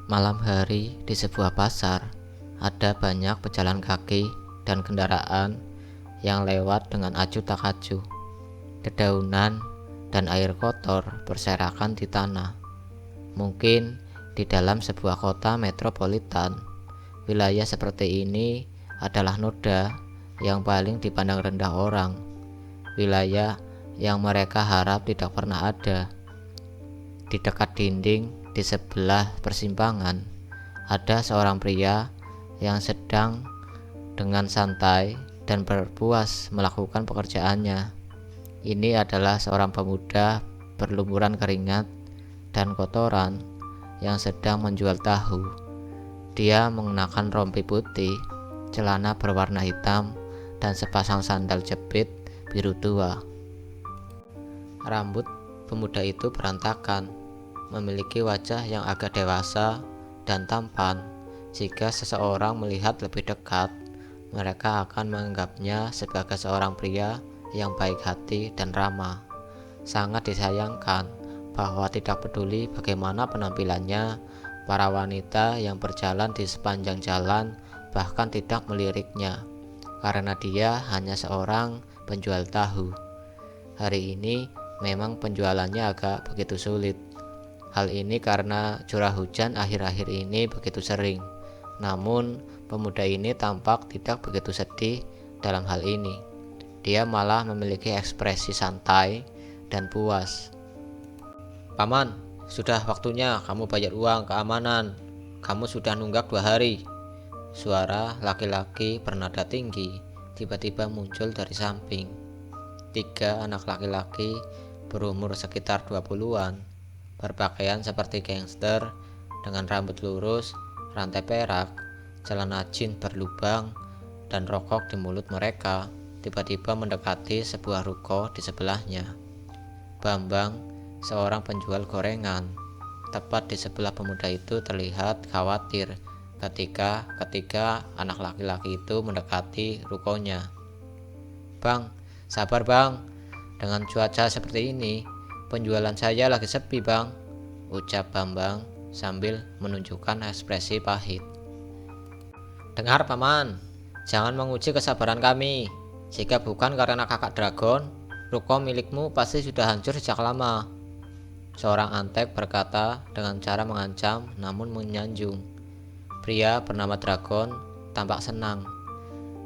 Malam hari di sebuah pasar, ada banyak pejalan kaki dan kendaraan yang lewat dengan acuh tak acuh. Dedaunan dan air kotor berserakan di tanah. Mungkin di dalam sebuah kota metropolitan, wilayah seperti ini adalah noda yang paling dipandang rendah orang. Wilayah yang mereka harap tidak pernah ada. Di dekat dinding di sebelah persimpangan, ada seorang pria yang sedang dengan santai dan berpuas melakukan pekerjaannya. Ini adalah seorang pemuda berlumuran keringat dan kotoran yang sedang menjual tahu. Dia mengenakan rompi putih, celana berwarna hitam, dan sepasang sandal jepit biru tua. Rambut pemuda itu berantakan, memiliki wajah yang agak dewasa dan tampan. Jika seseorang melihat lebih dekat, mereka akan menganggapnya sebagai seorang pria yang baik hati dan ramah. Sangat disayangkan bahwa tidak peduli bagaimana penampilannya, para wanita yang berjalan di sepanjang jalan bahkan tidak meliriknya, karena dia hanya seorang penjual tahu. Hari ini memang penjualannya agak begitu sulit. Hal ini karena curah hujan akhir-akhir ini begitu sering. Namun, pemuda ini tampak tidak begitu sedih dalam hal ini. Dia malah memiliki ekspresi santai dan puas. "Paman, sudah waktunya kamu bayar uang keamanan. Kamu sudah nunggak 2 hari." Suara laki-laki bernada tinggi tiba-tiba muncul dari samping. 3 anak laki-laki berumur sekitar 20-an, berpakaian seperti gangster dengan rambut lurus, rantai perak, celana jeans berlubang, dan rokok di mulut mereka, tiba-tiba mendekati sebuah ruko di sebelahnya. Bambang, seorang penjual gorengan, tepat di sebelah pemuda itu terlihat khawatir ketika anak laki-laki itu mendekati rukonya. "Bang, sabar bang, dengan cuaca seperti ini penjualan saya lagi sepi bang," ucap Bambang sambil menunjukkan ekspresi pahit. "Dengar paman, jangan menguji kesabaran kami. Jika bukan karena kakak dragon, ruko milikmu pasti sudah hancur sejak lama," seorang antek berkata dengan cara mengancam namun menyanjung. Pria bernama Dragon tampak senang,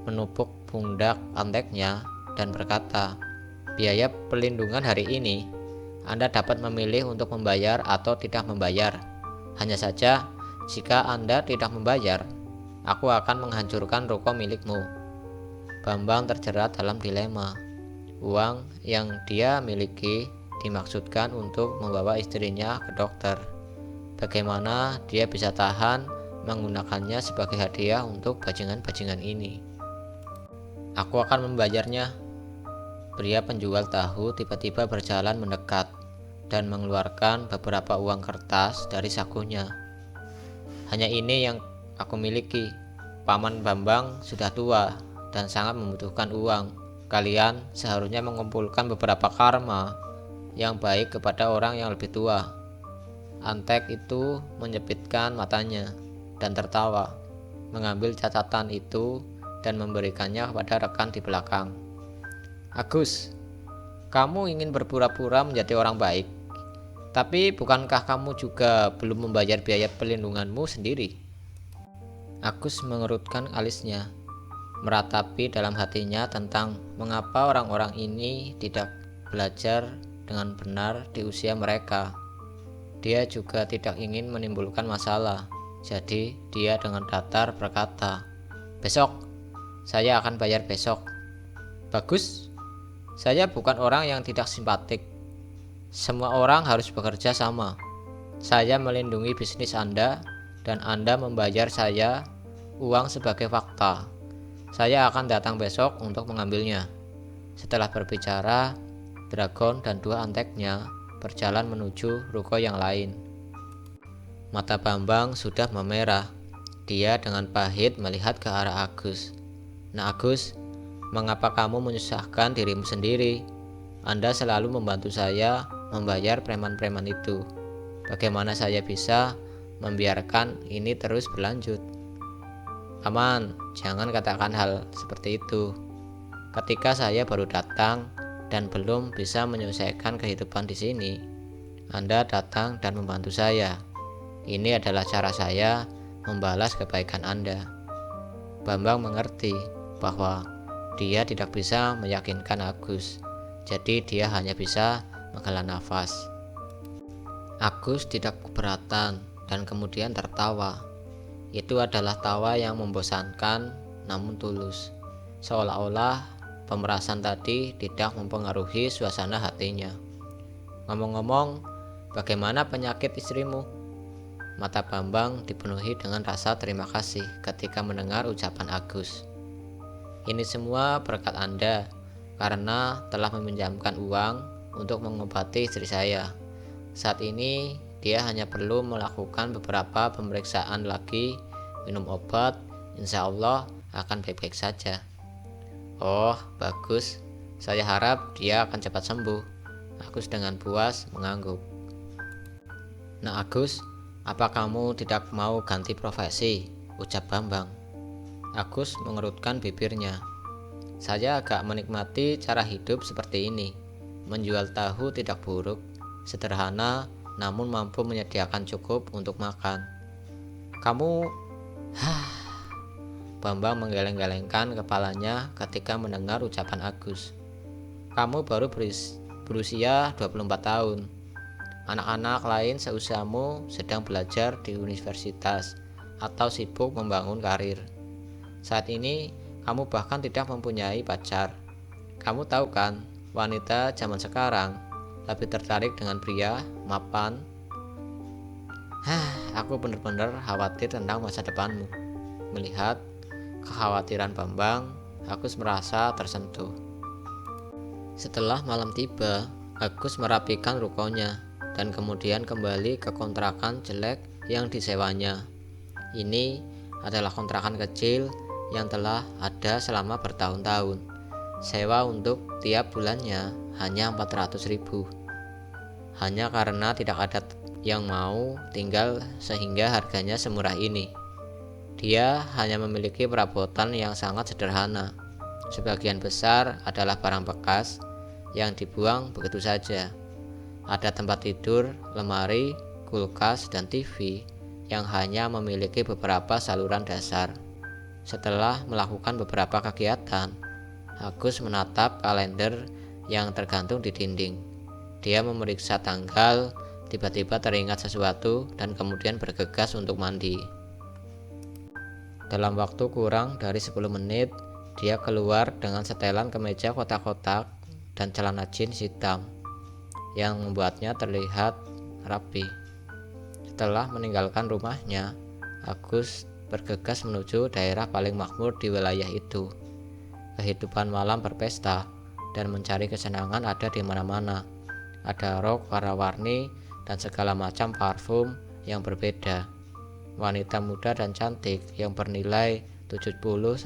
menupuk pundak anteknya dan berkata, "Biaya pelindungan hari ini Anda dapat memilih untuk membayar atau tidak membayar. Hanya saja, jika Anda tidak membayar, aku akan menghancurkan ruko milikmu." Bambang terjerat dalam dilema. Uang yang dia miliki dimaksudkan untuk membawa istrinya ke dokter. Bagaimana dia bisa tahan menggunakannya sebagai hadiah untuk bajingan-bajingan ini? "Aku akan membayarnya." Pria penjual tahu tiba-tiba berjalan mendekat dan mengeluarkan beberapa uang kertas dari sakunya. "Hanya ini yang aku miliki. Paman Bambang sudah tua dan sangat membutuhkan uang. Kalian seharusnya mengumpulkan beberapa karma yang baik kepada orang yang lebih tua." Antek itu menyepitkan matanya dan tertawa, mengambil catatan itu dan memberikannya kepada rekan di belakang. "Agus, kamu ingin berpura-pura menjadi orang baik, tapi bukankah kamu juga belum membayar biaya pelindunganmu sendiri?" Agus mengerutkan alisnya, meratapi dalam hatinya tentang mengapa orang-orang ini tidak belajar dengan benar di usia mereka. Dia juga tidak ingin menimbulkan masalah, jadi dia dengan datar berkata, "Besok, saya akan bayar besok." "Bagus, saya bukan orang yang tidak simpatik. Semua orang harus bekerja sama. Saya melindungi bisnis Anda dan Anda membayar saya uang sebagai fakta. Saya akan datang besok untuk mengambilnya." Setelah berbicara, Dragon dan 2 anteknya berjalan menuju ruko yang lain. Mata Bambang sudah memerah. Dia dengan pahit melihat ke arah Agus. "Nah Agus, mengapa kamu menyusahkan dirimu sendiri? Anda selalu membantu saya membayar preman-preman itu. Bagaimana saya bisa membiarkan ini terus berlanjut. Paman, jangan katakan hal seperti itu. Ketika saya baru datang dan belum bisa menyelesaikan kehidupan di sini, Anda datang dan membantu saya. Ini adalah cara saya membalas kebaikan Anda. Bambang mengerti bahwa dia tidak bisa meyakinkan Agus, jadi dia hanya bisa menghela nafas. Agus tidak keberatan dan kemudian tertawa. Itu adalah tawa yang membosankan namun tulus, seolah-olah pemerasan tadi tidak mempengaruhi suasana hatinya. Ngomong-ngomong, bagaimana penyakit istrimu? Mata Bambang dipenuhi dengan rasa terima kasih ketika mendengar ucapan Agus. Ini semua berkat Anda, karena telah meminjamkan uang untuk mengobati istri saya. Saat ini dia hanya perlu melakukan beberapa pemeriksaan lagi, minum obat, insya Allah akan baik-baik saja. Oh, bagus. Saya harap dia akan cepat sembuh. Agus dengan puas mengangguk. Nah Agus, apa kamu tidak mau ganti profesi? Ucap Bambang. Agus mengerutkan bibirnya. Saya agak menikmati cara hidup seperti ini. Menjual tahu tidak buruk, sederhana namun mampu menyediakan cukup untuk makan. Kamu... Bambang menggeleng-gelengkan kepalanya ketika mendengar ucapan Agus. Kamu baru berusia 24 tahun. Anak-anak lain seusiamu sedang belajar di universitas atau sibuk membangun karir. Saat ini kamu bahkan tidak mempunyai pacar. Kamu tahu kan, wanita zaman sekarang lebih tertarik dengan pria mapan. Aku benar-benar khawatir tentang masa depanmu. Melihat kekhawatiran Bambang, Agus merasa tersentuh. Setelah malam tiba, Agus merapikan rukonya dan kemudian kembali ke kontrakan jelek yang disewanya. Ini adalah kontrakan kecil yang telah ada selama bertahun-tahun. Sewa untuk tiap bulannya hanya 400.000. Hanya karena tidak ada yang mau tinggal sehingga harganya semurah ini. Dia hanya memiliki perabotan yang sangat sederhana. Sebagian besar adalah barang bekas yang dibuang begitu saja. Ada tempat tidur, lemari, kulkas, dan TV yang hanya memiliki beberapa saluran dasar. Setelah melakukan beberapa kegiatan, Agus menatap kalender yang tergantung di dinding. Dia memeriksa tanggal, tiba-tiba teringat sesuatu dan kemudian bergegas untuk mandi. Dalam waktu kurang dari 10 menit, dia keluar dengan setelan kemeja kotak-kotak dan celana jeans hitam yang membuatnya terlihat rapi. Setelah meninggalkan rumahnya, Agus bergegas menuju daerah paling makmur di wilayah itu. Kehidupan malam berpesta dan mencari kesenangan ada di mana-mana. Ada rok warna-warni dan segala macam parfum yang berbeda. Wanita muda dan cantik yang bernilai 70-85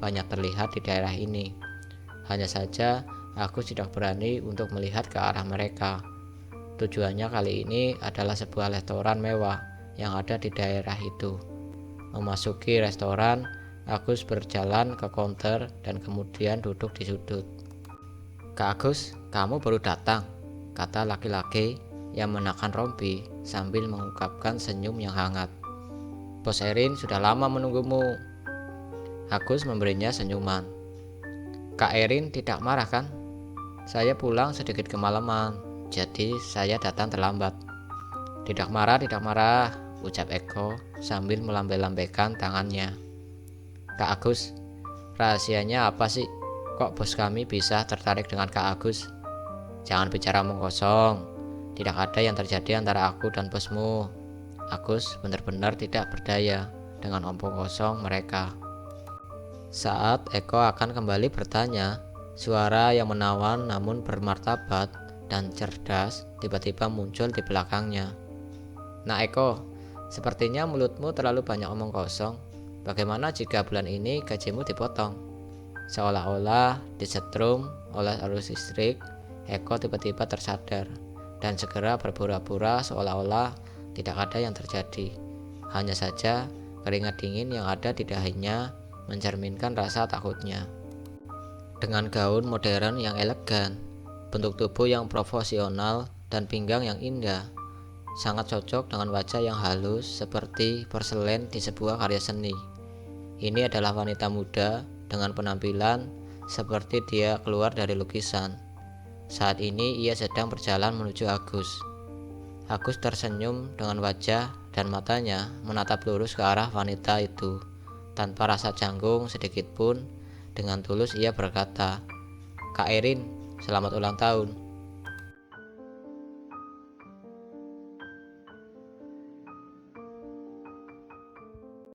banyak terlihat di daerah ini. Hanya saja Agus tidak berani untuk melihat ke arah mereka. Tujuannya kali ini adalah sebuah restoran mewah yang ada di daerah itu. Memasuki restoran, Agus berjalan ke counter dan kemudian duduk di sudut. Kak Agus, kamu baru datang, kata laki-laki yang menakan rompi sambil mengungkapkan senyum yang hangat. Bos Erin sudah lama menunggumu. Agus memberinya senyuman. Kak Erin tidak marah kan? Saya pulang sedikit kemalaman, jadi saya datang terlambat. Tidak marah, ucap Eko sambil melambai-lambaikan tangannya. Kak Agus, rahasianya apa sih? Kok bos kami bisa tertarik dengan Kak Agus? Jangan bicara omong kosong. Tidak ada yang terjadi antara aku dan bosmu. Agus benar-benar tidak berdaya dengan omong kosong mereka. Saat Eko akan kembali bertanya, suara yang menawan namun bermartabat dan cerdas tiba-tiba muncul di belakangnya. Nah Eko, sepertinya mulutmu terlalu banyak omong kosong. Bagaimana jika bulan ini gajimu dipotong? Seolah-olah disetrum oleh arus listrik, Eko tiba-tiba tersadar dan segera berpura-pura seolah-olah tidak ada yang terjadi. Hanya saja keringat dingin yang ada di dahinya mencerminkan rasa takutnya. Dengan gaun modern yang elegan, bentuk tubuh yang proporsional, dan pinggang yang indah, sangat cocok dengan wajah yang halus seperti porselen di sebuah karya seni. Ini adalah wanita muda dengan penampilan seperti dia keluar dari lukisan. Saat ini ia sedang berjalan menuju Agus. Agus tersenyum dengan wajah dan matanya menatap lurus ke arah wanita itu. Tanpa rasa canggung sedikit pun, dengan tulus ia berkata, "Kak Erin, selamat ulang tahun."